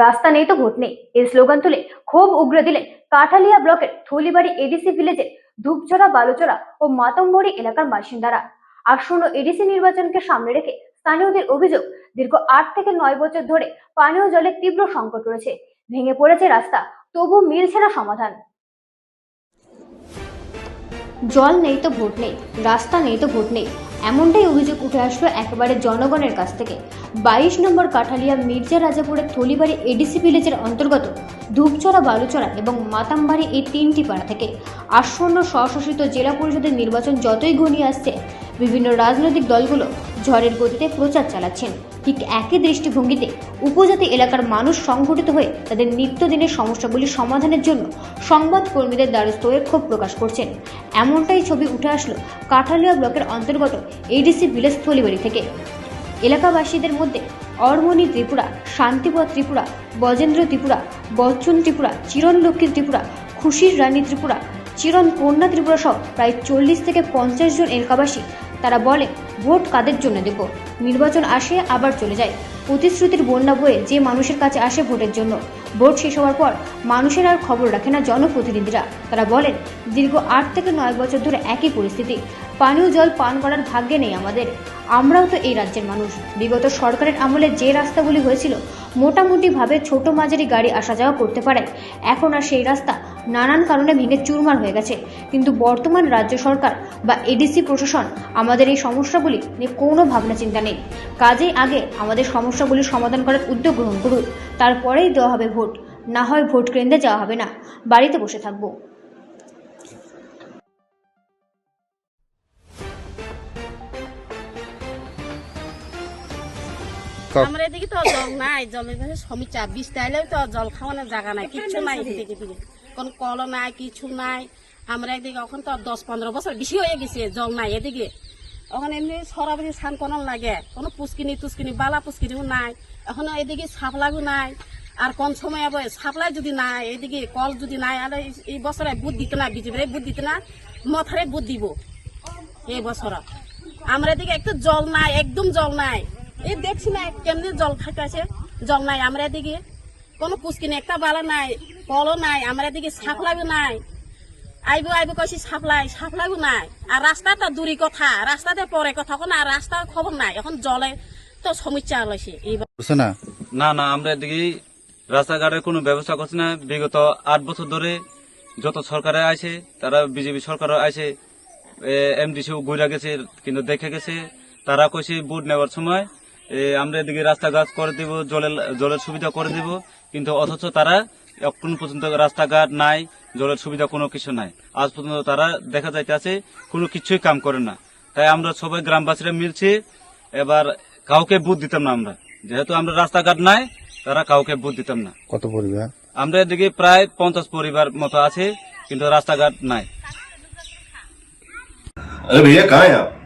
রাস্তা নেই তো ভোট নেই এই স্লোগান তুলে ক্ষোভ উগরে দিলেন কাঠালিয়া ব্লকের থলিবাড়ি এডিসি ভিলেজের ধূপচড়া বালুচড়া ও মাতমবাড়ি এলাকার বাসিন্দারা। আসন্ন এডিসি নির্বাচনকে সামনে রেখে স্থানীয়দের অভিযোগ, দীর্ঘ 8 থেকে 9 বছর ধরে পানীয় জলের তীব্র সংকট রয়েছে। ভেঙে পড়েছে রাস্তা, তবু মিলছে না সমাধান। জল নেই তো ভোট নেই, রাস্তা নেই তো ভোট নেই, এমনটাই অভিযোগ উঠে আসলো একেবারে জনগণের কাছ থেকে। 22 নম্বর কাঠালিয়া মির্জা রাজাপুরের থলিবাড়ি এডিসি ভিলেজের অন্তর্গত ধূপচড়া বালুচড়া এবং মাতামবাড়ি এই 3টি পাড়া থেকে। আসন্ন স্বশাসিত জেলা পরিষদের নির্বাচন যতই ঘনিয়ে আসছে, বিভিন্ন রাজনৈতিক দলগুলো ঝড়ের গতিতে প্রচার চালাচ্ছেন। ঠিক একই দৃষ্টিভঙ্গিতে উপজাতি এলাকার মানুষ সংগঠিত হয়ে তাদের নিত্যদিনের সমস্যাগুলি সমাধানের জন্য সংবাদ কর্মীদের দ্বারস্থ হয়ে ক্ষোভ প্রকাশ করছেন। এমনটাই ছবি উঠে আসলো কাঠালিয়া ব্লকের অন্তর্গত এডিসি ভিলেজ থলিবাড়ি থেকে। এলাকাবাসীদের মধ্যে অরমণি ত্রিপুরা, শান্তিপদ ত্রিপুরা, বজেন্দ্র ত্রিপুরা, বচ্চন ত্রিপুরা, চিরণ লক্ষ্মী ত্রিপুরা, খুশির রানী ত্রিপুরা, চিরণ কন্যা ত্রিপুরা সহ প্রায় 40 থেকে 50 জন এলাকাবাসী। তারা বলে, ভোট কাদের জন্য দেব? নির্বাচন আসে আবার চলে যায়, প্রতিশ্রুতির বন্যা বয়ে যে মানুষের কাছে আসে ভোটের জন্য, ভোট শেষ হওয়ার পর মানুষের আর খবর রাখে না জনপ্রতিনিধিরা। তারা বলেন, দীর্ঘ 8 থেকে 9 বছর ধরে একই পরিস্থিতি, পানীয় জল পান করার ভাগ্যে নেই আমাদের। আমরাও তো এই রাজ্যের মানুষ। বিগত সরকারের আমলে যে রাস্তাগুলি হয়েছিল মোটামুটিভাবে ছোট মাঝারি গাড়ি আসা যাওয়া করতে পারে, এখন আর সেই রাস্তা নানান কারণে ভেঙে চুরমার হয়ে গেছে। কিন্তু বর্তমান রাজ্য সরকার বা এডিসি প্রশাসন আমাদের এই সমস্যাগুলি নিয়ে কোনো ভাবনা চিন্তা নেই। কাজেই আগে আমাদের সমস্যাগুলির সমাধান করার উদ্যোগ গ্রহণ করুন, তারপরেই দেওয়া হবে ভোট। না হয় ভোট কেন্দ্রে যাওয়া হবে না, বাড়িতে বসে থাকবো। আমরা এদিকে তো জল নাই, জলের কাছে সমস্যা। বৃষ্টি আইলেও তো জল খাওয়ানোর জায়গা নাই, কিচ্ছু নাই এদিকে দিকে, কোন কল নাই, কিছু নাই। আমরা একদিকে এখন তো 10-15 বছর বেশি হয়ে গেছে জল নাই এদিকে। ওখানে এমনি সরাবরি স্নান করার লাগে, কোনো পুষ্কিনি তুস্কিনি বালা পুষ্কিনিও নাই। এখন এদিকে সাপ্লাইও নাই। আর কোন সময় আবার সাপ্লাই যদি নাই, এদিকে কল যদি নাই, আর এই বছরে বুধ দিত না, বিজেপি বুধ দিত না, মথারে বুধ দিব এই বছর। আমরা এদিকে একটু জল নাই, একদম জল নাই। এই দেখছি না কেমনি জল খাইতেছে, জল নাই। আমরা এদিকে কোনো পুষ্কিনি একটা বালা নাই, কলও নাই। আমরা এদিকে সাপ্লাইও নাই। আইবো আইবো কইছি সাপ্লাইও নাই। আর রাস্তাটা দূরি কথা, রাস্তাতে পরে কথা, কোনো আর রাস্তার খবর নাই। এখন জলে তো সমস্যা হয়েছে এইবার। না না, আমরা এদিকে রাস্তাঘাটের কোনো ব্যবস্থা করছি না। বিগত 8 বছর ধরে যত সরকারে আছে, তারা বিজেপি সরকার আছে, এমডিসিও ঘুরে গেছে, কিন্তু দেখে গেছে। তারা কইছে ভোট নেওয়ার সময় আমরা এদিকে রাস্তাঘাট করে দিব, জলের সুবিধা করে দিব, কিন্তু অথচ তারা এখন পর্যন্ত রাস্তাঘাট নাই, জলের সুবিধা কোনো কিছু নাই। আজ পর্যন্ত তারা দেখা যাইতেছে কোনো কিছুই কাম করে না। তাই আমরা সবাই গ্রামবাসীরা মিলছি, এবার কাউকে ভোট দিতাম না। আমরা যেহেতু আমরা রাস্তাঘাট নাই, তারা কাউকে ভোট দিতাম না। কত পরিবার? আমরা এদিকে প্রায় 50 পরিবার মতো আছে, কিন্তু রাস্তাঘাট নাই। अरे भैया कहाँ हैं आप?